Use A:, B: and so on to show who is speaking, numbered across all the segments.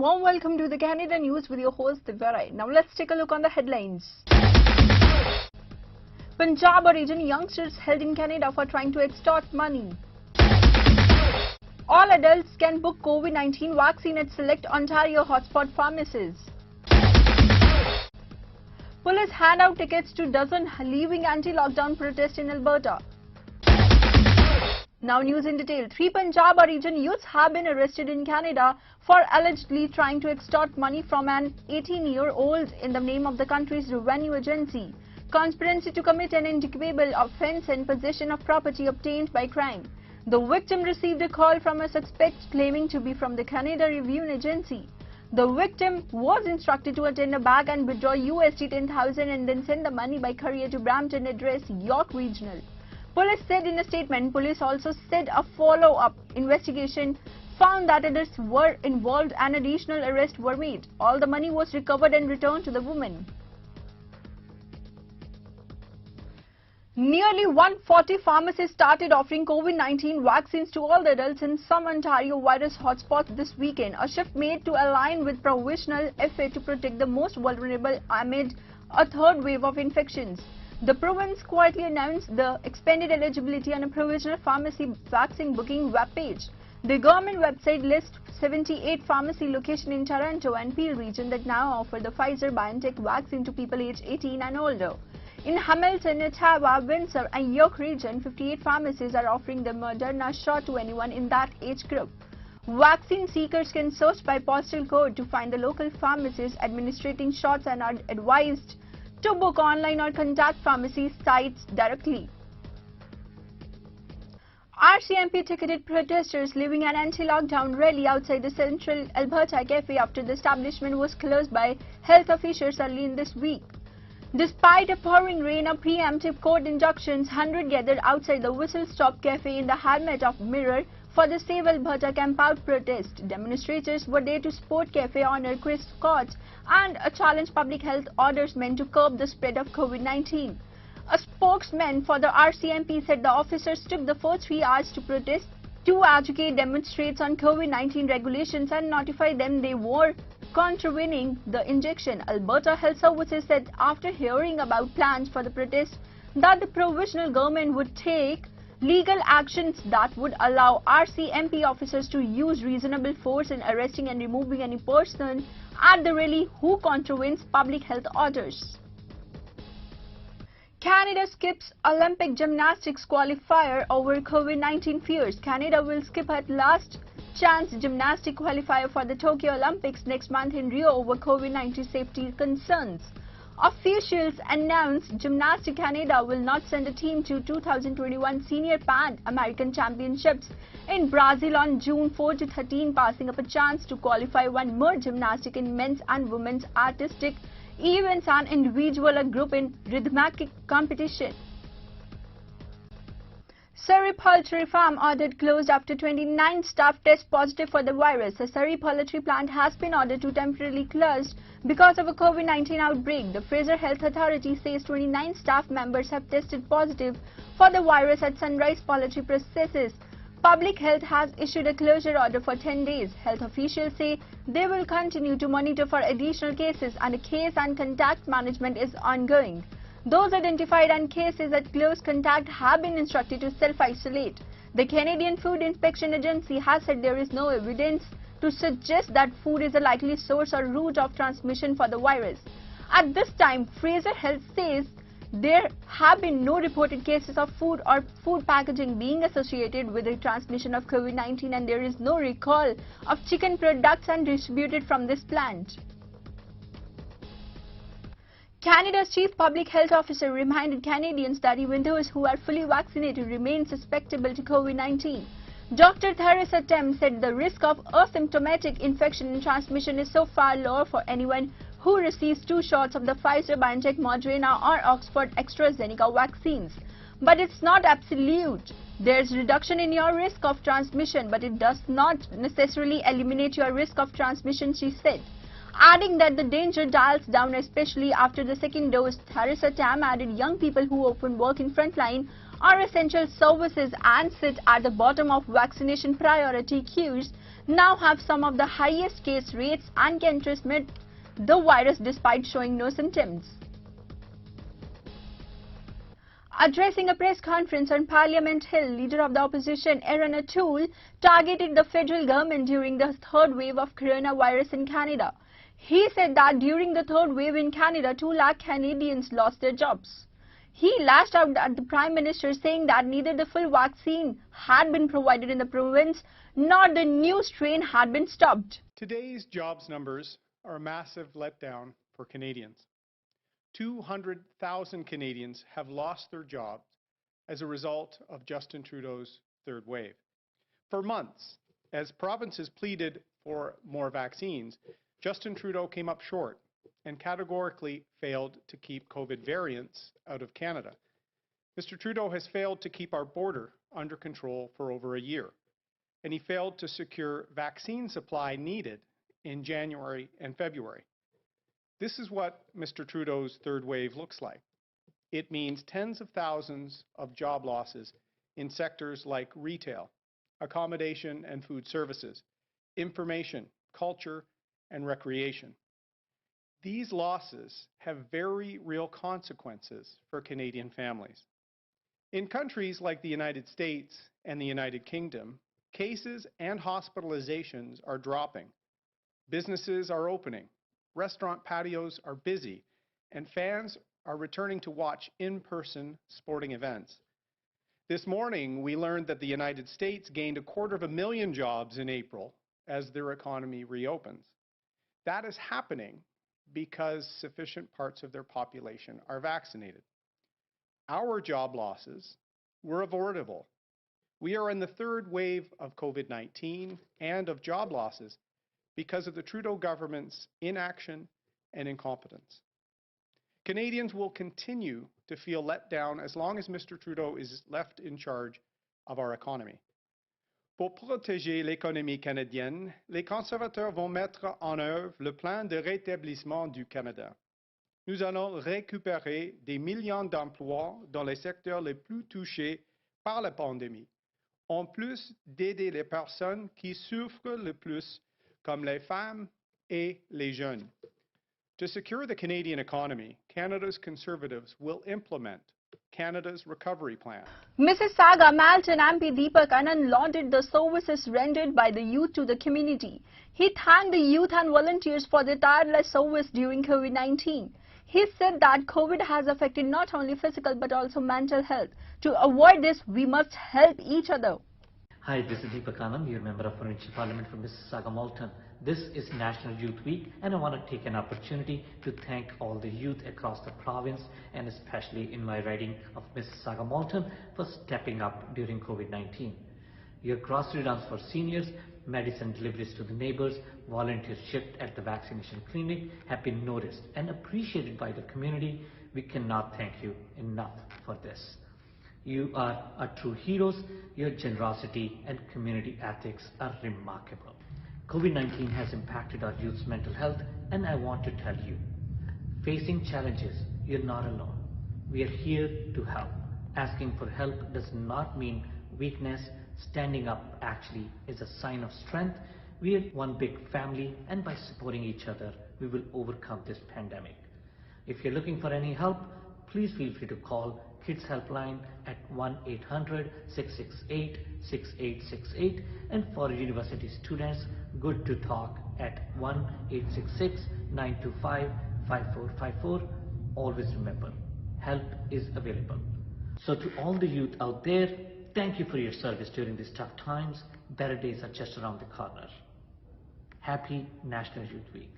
A: warm welcome to the Canada News with your host Divya. Now let's take a look on the headlines. Punjab origin youngsters held in Canada for trying to extort money. All adults can book COVID-19 vaccine at select Ontario hotspot pharmacies. Police hand out tickets to dozen leaving anti-lockdown protest in Alberta. Now news in detail. 3 Punjab origin youths have been arrested in Canada for allegedly trying to extort money from an 18-year-old in the name of the country's revenue agency. Conspiracy to commit an indictable offence and possession of property obtained by crime. The victim received a call from a suspect claiming to be from the Canada Revenue Agency. The victim was instructed to attend a bank and withdraw USD 10,000 and then send the money by courier to Brampton address York Regional. Police said in a statement. Police also said a follow-up investigation found that others were involved and additional arrests were made. All the money was recovered and returned to the woman. Nearly 140 pharmacists started offering COVID-19 vaccines to all the adults in some Ontario virus hotspots this weekend, a shift made to align with provisional effort to protect the most vulnerable amid a third wave of infections. The province quietly announced the expanded eligibility on a provisional pharmacy vaccine booking webpage. The government website lists 78 pharmacy locations in Toronto and Peel region that now offer the Pfizer-BioNTech vaccine to people aged 18 and older. In Hamilton, Ottawa, Windsor and York region, 58 pharmacies are offering the Moderna shot to anyone in that age group. Vaccine seekers can search by postal code to find the local pharmacies administering shots and are advised to book online or contact pharmacy sites directly. RCMP ticketed protesters leaving an anti-lockdown rally outside the Central Alberta Cafe after the establishment was closed by health officials early in this week. Despite a pouring rain of preemptive court injunctions, hundreds gathered outside the Whistle Stop Cafe in the hamlet of Mirror for the Save Alberta Camp Out protest. Demonstrators were there to support cafe owner Chris Scott and challenge public health orders meant to curb the spread of COVID-19. A spokesman for the RCMP said the officers took the first 3 hours to protest, to educate demonstrators on COVID-19 regulations and notify them they were contravening the injunction. Alberta Health Services said after hearing about plans for the protest that the provisional government would take legal actions that would allow RCMP officers to use reasonable force in arresting and removing any person at the rally who contravenes public health orders. Canada skips Olympic gymnastics qualifier over COVID-19 fears. Canada will skip at last chance gymnastic qualifier for the Tokyo Olympics next month in Rio over COVID-19 safety concerns. Officials announced Gymnastics Canada will not send a team to 2021 Senior Pan American Championships in Brazil on June 4 to 13, passing up a chance to qualify one more gymnastic in men's and women's artistic events and individual or group in rhythmic competition. Surrey poultry farm ordered closed after 29 staff test positive for the virus. The Surrey poultry plant has been ordered to temporarily closed because of a COVID-19 outbreak. The Fraser Health Authority says 29 staff members have tested positive for the virus at Sunrise Poultry Processes. Public Health has issued a closure order for 10 days. Health officials say they will continue to monitor for additional cases and a case and contact management is ongoing. Those identified and cases at close contact have been instructed to self-isolate. The Canadian Food Inspection Agency has said there is no evidence to suggest that food is a likely source or route of transmission for the virus. At this time, Fraser Health says there have been no reported cases of food or food packaging being associated with the transmission of COVID-19 and there is no recall of chicken products and distributed from this plant. Canada's Chief Public Health Officer reminded Canadians that even those who are fully vaccinated remain susceptible to COVID-19. Dr. Theresa Tam said the risk of asymptomatic infection and transmission is so far lower for anyone who receives 2 shots of the Pfizer-BioNTech, Moderna or Oxford AstraZeneca vaccines. But it's not absolute. There's reduction in your risk of transmission, but it does not necessarily eliminate your risk of transmission, she said. Adding that the danger dials down especially after the second dose. Theresa Tam added young people who often work in frontline or essential services and sit at the bottom of vaccination priority queues now have some of the highest case rates and can transmit the virus despite showing no symptoms. Addressing a press conference on Parliament Hill, Leader of the Opposition Aaron O'Toole targeted the federal government during the third wave of coronavirus in Canada. He said that during the third wave in Canada, 2 lakh Canadians lost their jobs. He lashed out at the Prime Minister, saying that neither the full vaccine had been provided in the province nor the new strain had been stopped.
B: Today's jobs numbers are a massive letdown for Canadians. 200,000 Canadians have lost their jobs as a result of Justin Trudeau's third wave. For months, as provinces pleaded for more vaccines, Justin Trudeau came up short and categorically failed to keep COVID variants out of Canada. Mr. Trudeau has failed to keep our border under control for over a year, and he failed to secure vaccine supply needed in January and February. This is what Mr. Trudeau's third wave looks like. It means tens of thousands of job losses in sectors like retail, accommodation and food services, information, culture, and recreation. These losses have very real consequences for Canadian families. In countries like the United States and the United Kingdom, cases and hospitalizations are dropping. Businesses are opening. Restaurant patios are busy, and fans are returning to watch in-person sporting events. This morning, we learned that the United States gained 250,000 jobs in April as their economy reopens. That is happening because sufficient parts of their population are vaccinated. Our job losses were avoidable. We are in the third wave of COVID-19 and of job losses because of the Trudeau government's inaction and incompetence. Canadians will continue to feel let down as long as Mr. Trudeau is left in charge of our economy. Pour protéger l'économie canadienne, les conservateurs vont mettre en œuvre le plan de rétablissement du Canada. Nous allons récupérer des millions d'emplois dans les secteurs les plus touchés par la pandémie, en plus d'aider les personnes qui souffrent le plus, comme les femmes et les jeunes. To secure the Canadian economy, Canada's Conservatives will implement Canada's recovery plan.
A: Mississauga Malton MP Deepak Anand lauded the services rendered by the youth to the community. He thanked the youth and volunteers for their tireless service during COVID-19. He said that COVID has affected not only physical but also mental health. To avoid this, we must help each other.
C: Hi, this is Deepak Anand, your member of Provincial Parliament from Mississauga Malton. This is National Youth Week, and I want to take an opportunity to thank all the youth across the province, and especially in my riding of Mississauga Malton, for stepping up during COVID-19. Your grocery runs for seniors, medicine deliveries to the neighbors, volunteer shift at the vaccination clinic have been noticed and appreciated by the community. We cannot thank you enough for this. You are true heroes. Your generosity and community ethics are remarkable. COVID-19 has impacted our youth's mental health, and I want to tell you, facing challenges, you're not alone. We are here to help. Asking for help does not mean weakness. Standing up actually is a sign of strength. We are one big family, and by supporting each other, we will overcome this pandemic. If you're looking for any help, please feel free to call Kids Helpline at 1-800-668-6868, and for university students, Good to Talk at 1-866-925-5454. Always remember, help is available. So to all the youth out there, thank you for your service during these tough times. Better days are just around the corner. Happy National Youth Week.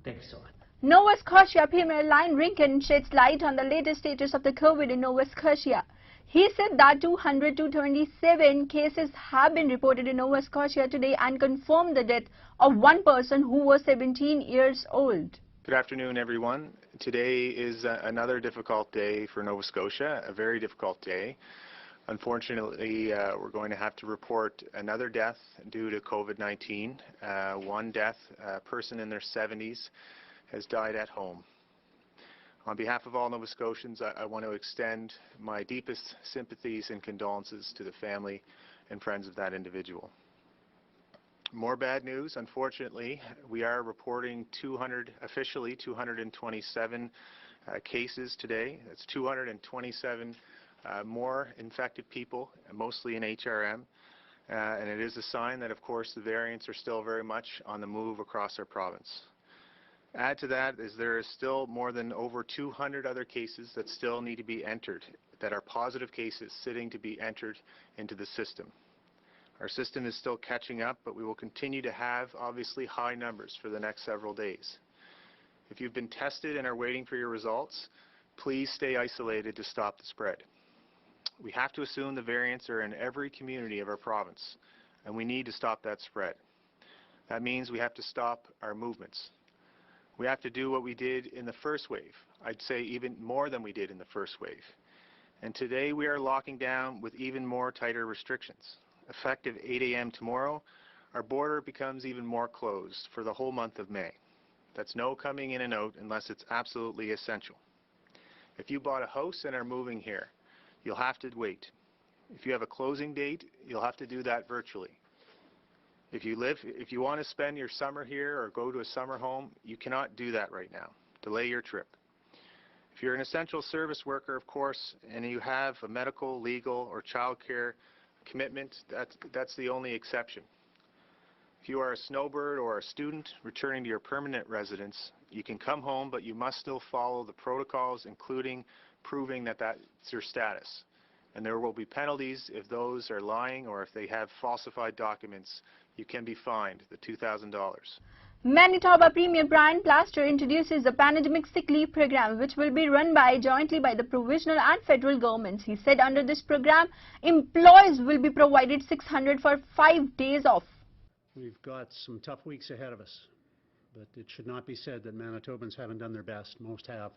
C: Thank you so much.
A: Nova Scotia Premier Lion Rinken sheds light on the latest status of the COVID in Nova Scotia. He said that 227 cases have been reported in Nova Scotia today and confirmed the death of one person who was 17 years old.
D: Good afternoon, everyone. Today is another difficult day for Nova Scotia, a very difficult day. Unfortunately, we're going to have to report another death due to COVID-19. One death, a person in their 70s, has died at home. On behalf of all Nova Scotians, I want to extend my deepest sympathies and condolences to the family and friends of that individual. More bad news, unfortunately. We are reporting officially 227 cases today. That's 227 more infected people, mostly in HRM. And it is a sign that, of course, the variants are still very much on the move across our province. Add to that is there is still more than over 200 other cases that still need to be entered, that are positive cases sitting to be entered into the system. Our system is still catching up, but we will continue to have, obviously, high numbers for the next several days. If you've been tested and are waiting for your results, please stay isolated to stop the spread. We have to assume the variants are in every community of our province, and we need to stop that spread. That means we have to stop our movements. We have to do what we did in the first wave. I'd say even more than we did in the first wave. And today we are locking down with even more tighter restrictions. Effective 8 a.m. tomorrow, our border becomes even more closed for the whole month of May. That's no coming in and out unless it's absolutely essential. If you bought a house and are moving here, you'll have to wait. If you have a closing date, you'll have to do that virtually. If you want to spend your summer here or go to a summer home, you cannot do that right now. Delay your trip. If you're an essential service worker, of course, and you have a medical, legal, or childcare commitment, that's the only exception. If you are a snowbird or a student returning to your permanent residence, you can come home, but you must still follow the protocols, including proving that that's your status. And there will be penalties if those are lying or if they have falsified documents. You can be fined the $2,000.
A: Manitoba Premier Brian Plaster introduces a pandemic sick leave program which will be run jointly by the provincial and federal governments. He said under this program, employees will be provided $600 for 5 days off.
E: We've got some tough weeks ahead of us, but it should not be said that Manitobans haven't done their best. Most have,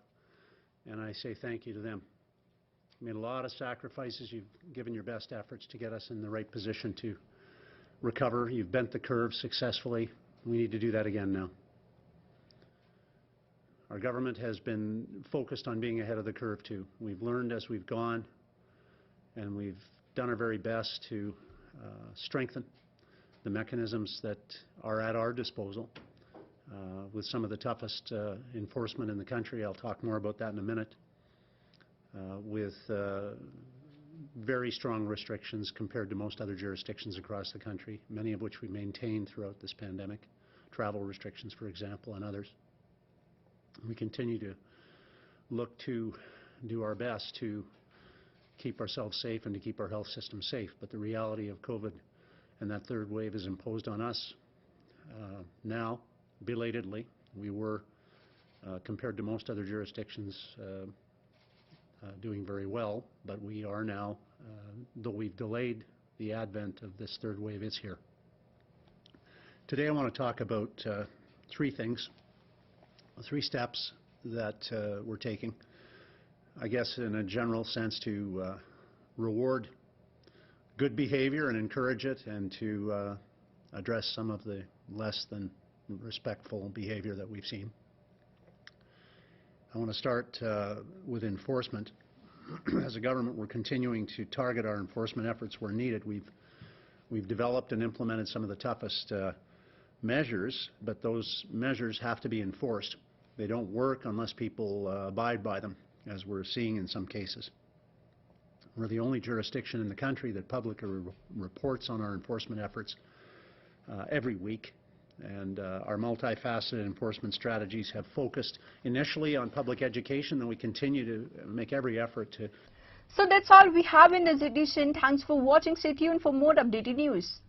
E: and I say thank you to them. You made a lot of sacrifices. You've given your best efforts to get us in the right position to recover. You've bent the curve successfully. We need to do that again now. Our government has been focused on being ahead of the curve too. We've learned as we've gone, and we've done our very best to strengthen the mechanisms that are at our disposal with some of the toughest enforcement in the country. I'll talk more about that in a minute. With very strong restrictions compared to most other jurisdictions across the country, many of which we maintained throughout this pandemic. Travel restrictions, for example, and others. We continue to look to do our best to keep ourselves safe and to keep our health system safe. But the reality of COVID and that third wave is imposed on us now, belatedly. We were, compared to most other jurisdictions, doing very well, but we are now, though we've delayed the advent of this third wave, it's here. Today I want to talk about three things, three steps that we're taking, I guess in a general sense to reward good behavior and encourage it, and to address some of the less than respectful behavior that we've seen. I want to start with enforcement. As a government, we're continuing to target our enforcement efforts where needed. We've developed and implemented some of the toughest measures, but those measures have to be enforced. They don't work unless people abide by them, as we're seeing in some cases. We're the only jurisdiction in the country that publicly reports on our enforcement efforts every week. And our multifaceted enforcement strategies have focused initially on public education, and we continue to make every effort to.
A: So that's all we have in this edition. Thanks for watching. Stay tuned for more updated news.